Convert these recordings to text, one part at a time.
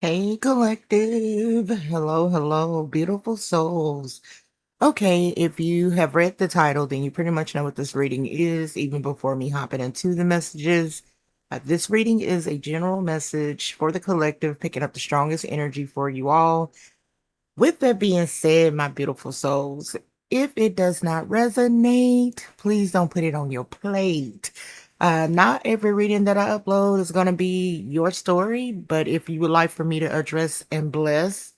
Hey, collective. Hello, hello, beautiful souls. Okay, if you have read the title, then you pretty much know what this reading is, even before me hopping into the messages. This reading is a general message for the collective, picking up the strongest energy for you all. With that being said, my beautiful souls, if it does not resonate, please don't put it on your plate. Not every reading that I upload is going to be your story, but if you would like for me to address and bless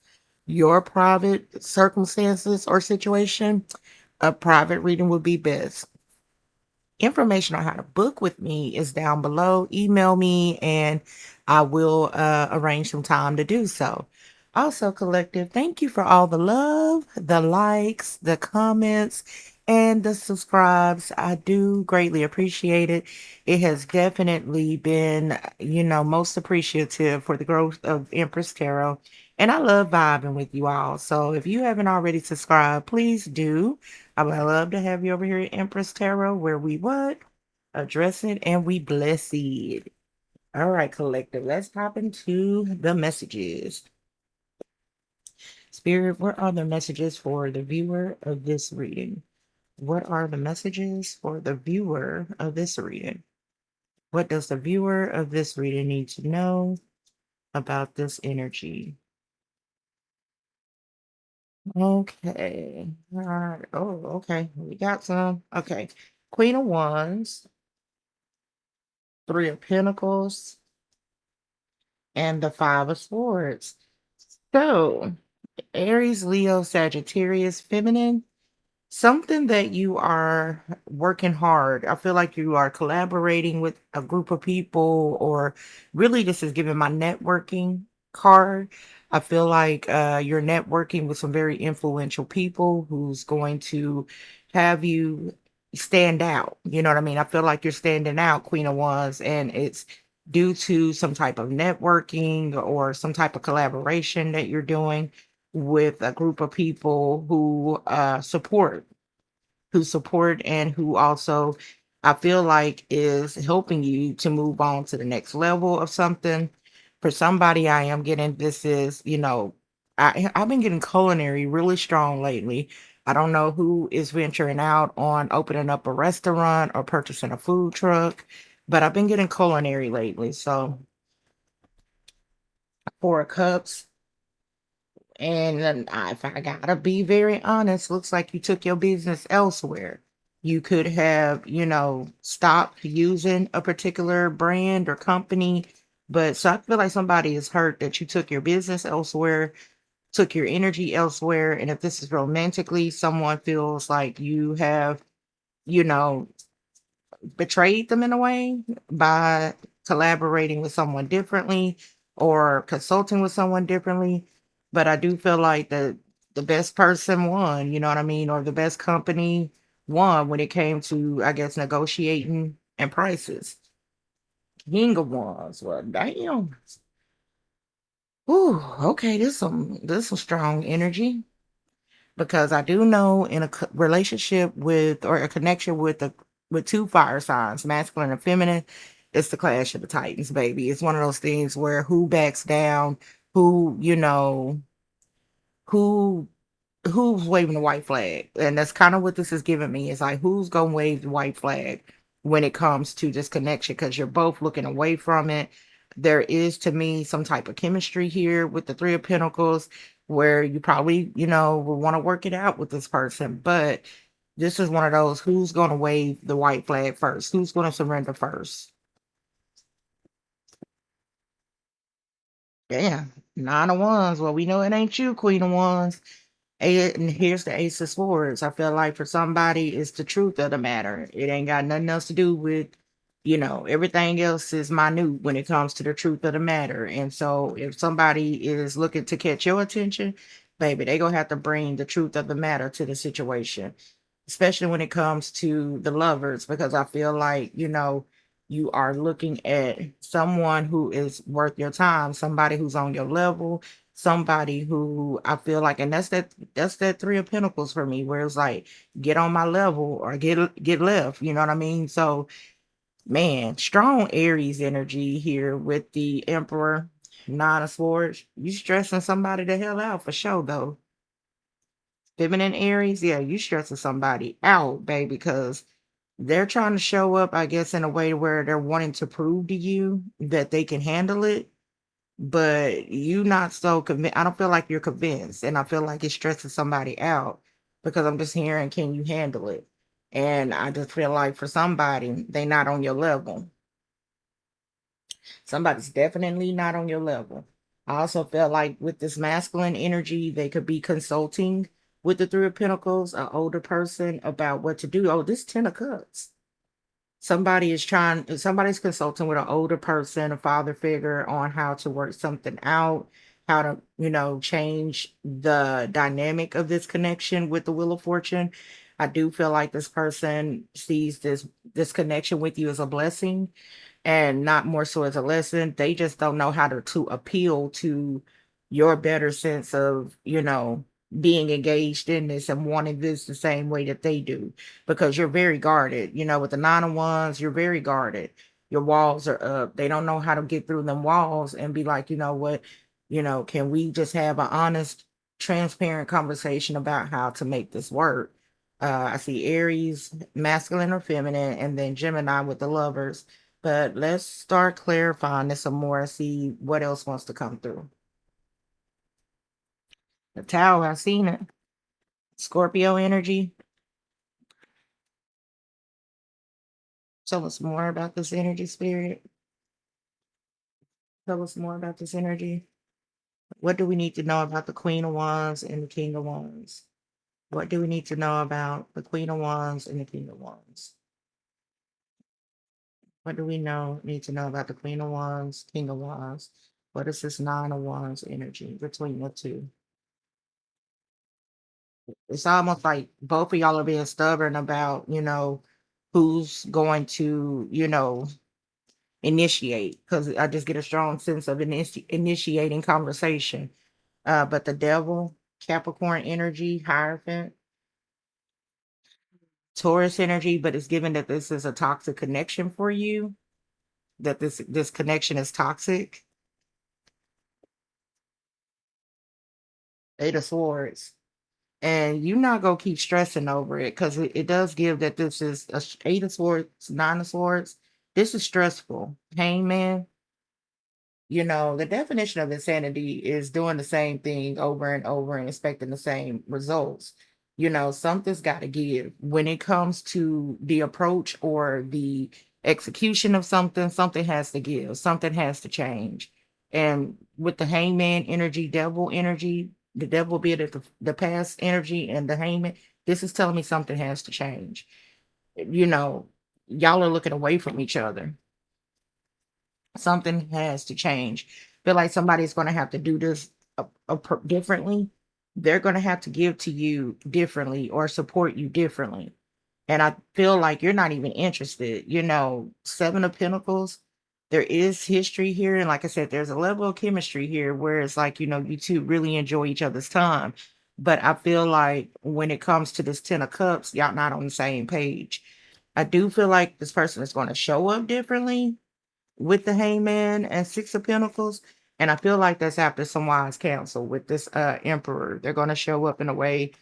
your private circumstances or situation, a private reading would be best. Information on how to book with me is down below. Email me and I will arrange some time to do so. Also, collective, thank you for all the love, the likes, the comments, and the subscribes. I do greatly appreciate it. It has definitely been, most appreciative for the growth of Empress Tarot. And I love vibing with you all. So if you haven't already subscribed, please do. I would love to have you over here at Empress Tarot, where we what? Address it and we bless it. All right, collective, let's hop into the messages. Spirit, what are the messages for the viewer of this reading? What are the messages for the viewer of this reading? What does the viewer of this reading need to know about this energy? Okay. All right. Oh, okay. We got some. Okay. Queen of Wands, Three of Pentacles, and the Five of Swords. So, Aries, Leo, Sagittarius, Feminine, something that you are working hard. I feel like you are collaborating with a group of people, or really, this is giving my networking card. I feel like you're networking with some very influential people who's going to have you stand out. You know what I mean? I feel like you're standing out, Queen of Wands, and it's due to some type of networking or some type of collaboration that you're doing with a group of people who support and who also I feel like is helping you to move on to the next level of something. For somebody, I am getting this is, I've been getting culinary really strong lately. I don't know who is venturing out on opening up a restaurant or purchasing a food truck, but I've been getting culinary lately. So, Four of Cups. And then if I gotta be very honest, looks like you took your business elsewhere. You could have, stopped using a particular brand or company. But so I feel like somebody is hurt that you took your business elsewhere, took your energy elsewhere. And if this is romantically, someone feels like you have, you know, betrayed them in a way by collaborating with someone differently or consulting with someone differently. But I do feel like the best person won, you know what I mean, or the best company won when it came to, I guess, negotiating and prices. King of Wands, well, damn. Ooh, okay, this some strong energy because I do know in a relationship with or a connection with two fire signs, masculine and feminine, it's the clash of the titans, baby. It's one of those things where who backs down, who who who's waving the white flag, and that's kind of what this is giving me. It's like who's gonna wave the white flag when it comes to this connection because you're both looking away from it. There is to me some type of chemistry here with the Three of Pentacles where you probably will want to work it out with this person, but this is one of those who's going to wave the white flag first, who's going to surrender first. Yeah, Nine of Wands. Well, we know it ain't you, Queen of Wands. And here's the Ace of Swords. I feel like for somebody, it's the truth of the matter. It ain't got nothing else to do with, everything else is minute when it comes to the truth of the matter. And so if somebody is looking to catch your attention, baby, they gonna have to bring the truth of the matter to the situation, especially when it comes to the lovers, because I feel like, you are looking at someone who is worth your time, somebody who's on your level, somebody who I feel like, and that's that Three of Pentacles for me, where it's like get on my level or get left. You know what I mean? So man, strong Aries energy here with the Emperor. Nine of Swords. You stressing somebody the hell out for sure, though. Feminine Aries, yeah, you stressing somebody out, baby, because they're trying to show up, I guess, in a way where they're wanting to prove to you that they can handle it, but you not so convinced. I don't feel like you're convinced, and I feel like it's stressing somebody out because I'm just hearing, can you handle it? And I just feel like for somebody, they not on your level. Somebody's definitely not on your level. I also feel like with this masculine energy, they could be consulting with the Three of Pentacles, an older person about what to do. Oh, this Ten of Cups. Somebody's consulting with an older person, a father figure, on how to work something out, how to, change the dynamic of this connection with the Wheel of Fortune. I do feel like this person sees this connection with you as a blessing and not more so as a lesson. They just don't know how to appeal to your better sense of, being engaged in this and wanting this the same way that they do, because you're very guarded. With the Nine of Wands, you're very guarded. Your walls are up. They don't know how to get through them walls and be like, you know what, can we just have an honest, transparent conversation about how to make this work? I see Aries, masculine or feminine, and then Gemini with the Lovers. But let's start clarifying this some more and see what else wants to come through. The Tower, I've seen it. Scorpio energy. Tell us more about this energy, spirit. Tell us more about this energy. What do we need to know about the Queen of Wands and the King of Wands? What do we need to know about the Queen of Wands and the King of Wands? What do we need to know about the Queen of Wands, King of Wands? What is this Nine of Wands energy between the two? It's almost like both of y'all are being stubborn about, who's going to, initiate. Because I just get a strong sense of initiating conversation. But the Devil, Capricorn energy, Hierophant, Taurus energy, but it's given that this is a toxic connection for you, that this connection is toxic. Eight of Swords. And you're not gonna keep stressing over it, because it does give that this is Eight of Swords, Nine of Swords. This is stressful. Hangman, the definition of insanity is doing the same thing over and over and expecting the same results. Something's got to give when it comes to the approach or the execution of something. Something has to give, something has to change. And with the Hangman energy, Devil energy, the Devil being the past energy, and the Hangman, this is telling me something has to change. Y'all are looking away from each other. Something has to change. Feel like somebody's going to have to do this differently. They're going to have to give to you differently or support you differently. And I feel like you're not even interested. Seven of Pentacles, there is history here. And like I said, there's a level of chemistry here where it's like, you two really enjoy each other's time. But I feel like when it comes to this Ten of Cups, y'all not on the same page. I do feel like this person is going to show up differently with the Hangman and Six of Pentacles. And I feel like that's after some wise counsel with this Emperor. They're going to show up in a way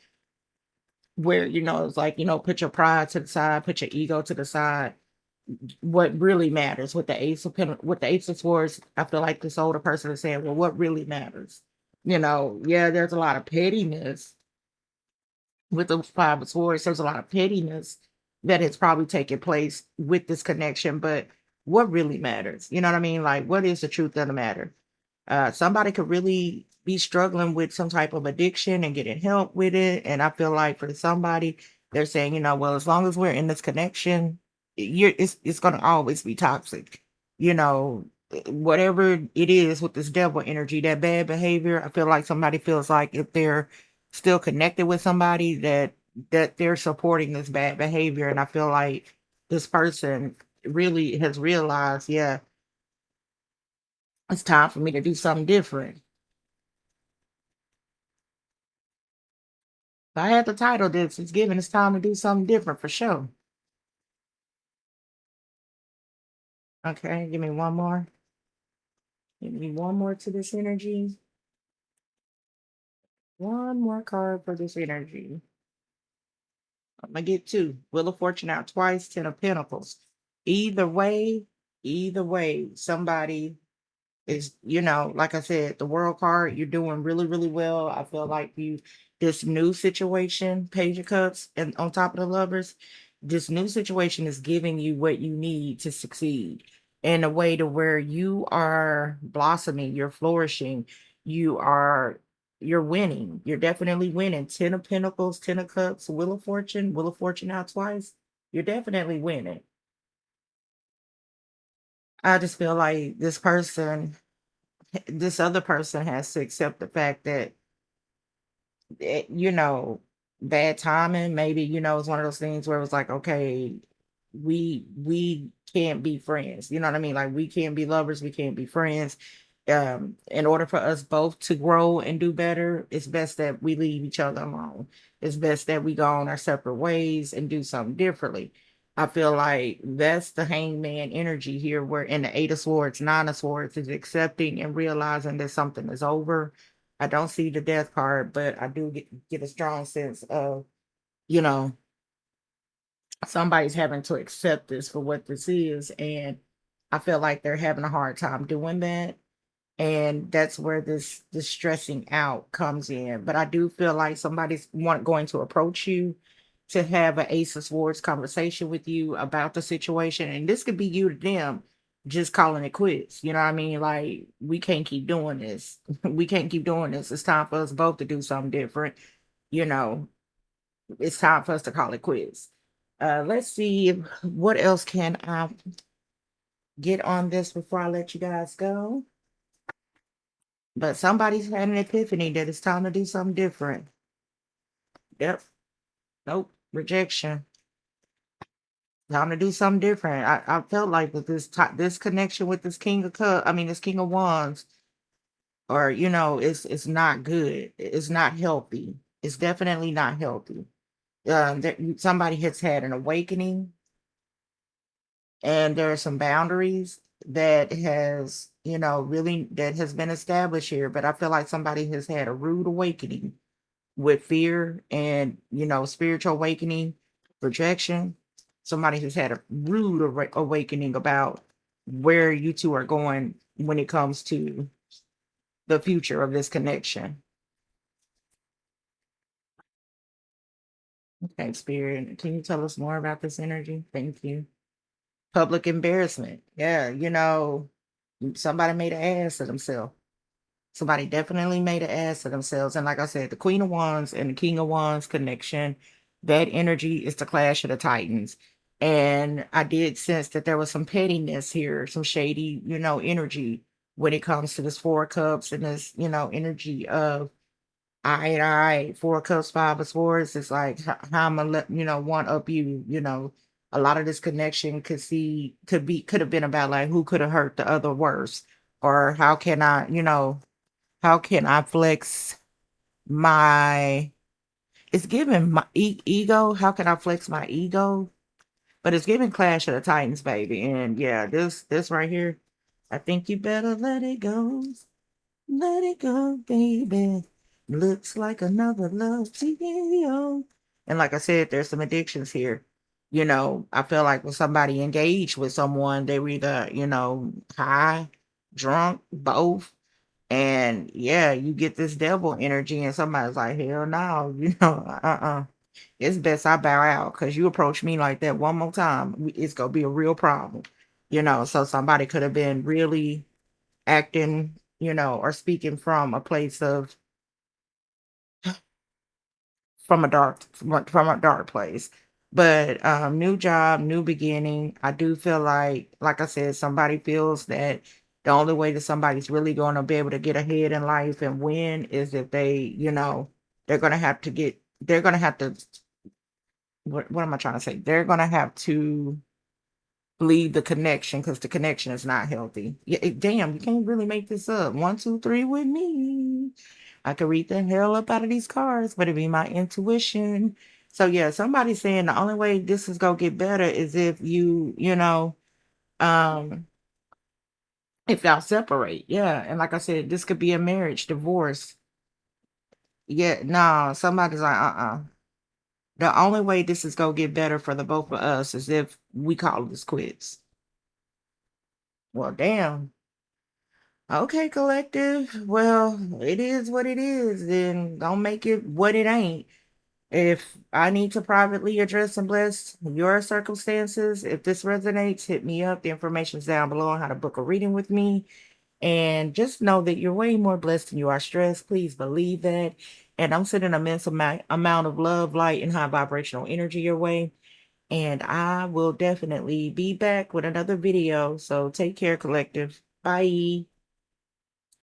where, it's like, put your pride to the side, put your ego to the side. What really matters with the with the Ace of Swords, I feel like this older person is saying, well, what really matters? Yeah, there's a lot of pettiness with the Five of Swords. There's a lot of pettiness that has probably taken place with this connection, but what really matters? You know what I mean? Like, what is the truth of the matter? Somebody could really be struggling with some type of addiction and getting help with it. And I feel like for somebody, they're saying, well, as long as we're in this connection, it's going to always be toxic. Whatever it is with this Devil energy, that bad behavior, I feel like somebody feels like if they're still connected with somebody, that they're supporting this bad behavior. And I feel like this person really has realized, yeah, it's time for me to do something different. If I had the title this, it's given, it's time to do something different for sure. Okay, give me one more. Give me one more to this energy. One more card for this energy. I'm gonna get two. Wheel of Fortune out twice, Ten of Pentacles. Either way, either way, somebody is, like I said, the world card, you're doing really, really well. I feel like this new situation, Page of Cups, and on top of the lovers, this new situation is giving you what you need to succeed in a way to where you are blossoming, you're flourishing, you are, you're winning. You're definitely winning. Ten of Pentacles, Ten of Cups, Wheel of Fortune out twice. You're definitely winning. I just feel like this other person has to accept the fact that it, bad timing. Maybe, it's one of those things where it was like, okay, we can't be friends. You know what I mean? Like we can't be lovers, we can't be friends. In order for us both to grow and do better, it's best that we leave each other alone. It's best that we go on our separate ways and do something differently. I feel like that's the hangman energy here, where in the Eight of Swords, Nine of Swords is accepting and realizing that something is over. I don't see the death card, but I do get a strong sense of, you know, somebody's having to accept this for what this is. And I feel like they're having a hard time doing that. And that's where this stressing out comes in. But I do feel like somebody's going to approach you to have an Ace of Swords conversation with you about the situation. And this could be you to them just calling it quits. You know what I mean? Like, we can't keep doing this. We can't keep doing this. It's time for us both to do something different. You know, it's time for us to call it quits. Let's see what else can I get on this before I let you guys go. But somebody's had an epiphany that it's time to do something different. Yep. Nope. Rejection. Time to do something different. I felt like with this connection with this King of Cup, I mean this King of Wands, or it's not good. It's not healthy. It's definitely not healthy. Somebody has had an awakening, and there are some boundaries that has been established here. But I feel like somebody has had a rude awakening with fear and spiritual awakening, projection. Somebody has had a rude awakening about where you two are going when it comes to the future of this connection. Okay, Spirit, can you tell us more about this energy? Thank you. Public embarrassment. Yeah, somebody made an ass of themselves. Somebody definitely made an ass of themselves. And like I said, the Queen of Wands and the King of Wands connection, that energy is the clash of the Titans. And I did sense that there was some pettiness here, some shady, energy when it comes to this Four of Cups and this, energy of I and I, Four of Cups, Five of Swords. It's like how I'm gonna let, one up you. A lot of this connection could have been about like who could have hurt the other worse, or how can I flex my it's giving my ego. How can I flex my ego? But it's giving Clash of the Titans, baby. And yeah, this right here, I think you better let it go. Let it go, baby. Looks like another love video. And like I said, there's some addictions here. I feel like when somebody engaged with someone, they were either, high, drunk, both, and yeah, you get this devil energy, and somebody's like, hell no, It's best I bow out because you approach me like that one more time, it's gonna be a real problem. So somebody could have been really acting, or speaking from a place of from a dark place. But new job, new beginning. I do feel like I said, somebody feels that the only way that somebody's really going to be able to get ahead in life and win is if they're going to have to what am I trying to say? They're going to have to leave the connection because the connection is not healthy. Yeah, damn, you can't really make this up. One, two, three with me. I could read the hell up out of these cards, but it'd be my intuition. So yeah, somebody's saying the only way this is gonna get better is if um if y'all separate. Yeah. And like I said, this could be a marriage, divorce. Yeah, no, somebody's like, the only way this is gonna get better for the both of us is if we call this quits. Well, damn. Okay, collective. Well, it is what it is. Then don't make it what it ain't. If I need to privately address and bless your circumstances, if this resonates, hit me up. The information's down below on how to book a reading with me. And just know that you're way more blessed than you are stressed. Please believe that. And I'm sending an immense amount of love, light, and high vibrational energy your way. And I will definitely be back with another video. So take care, collective. Bye.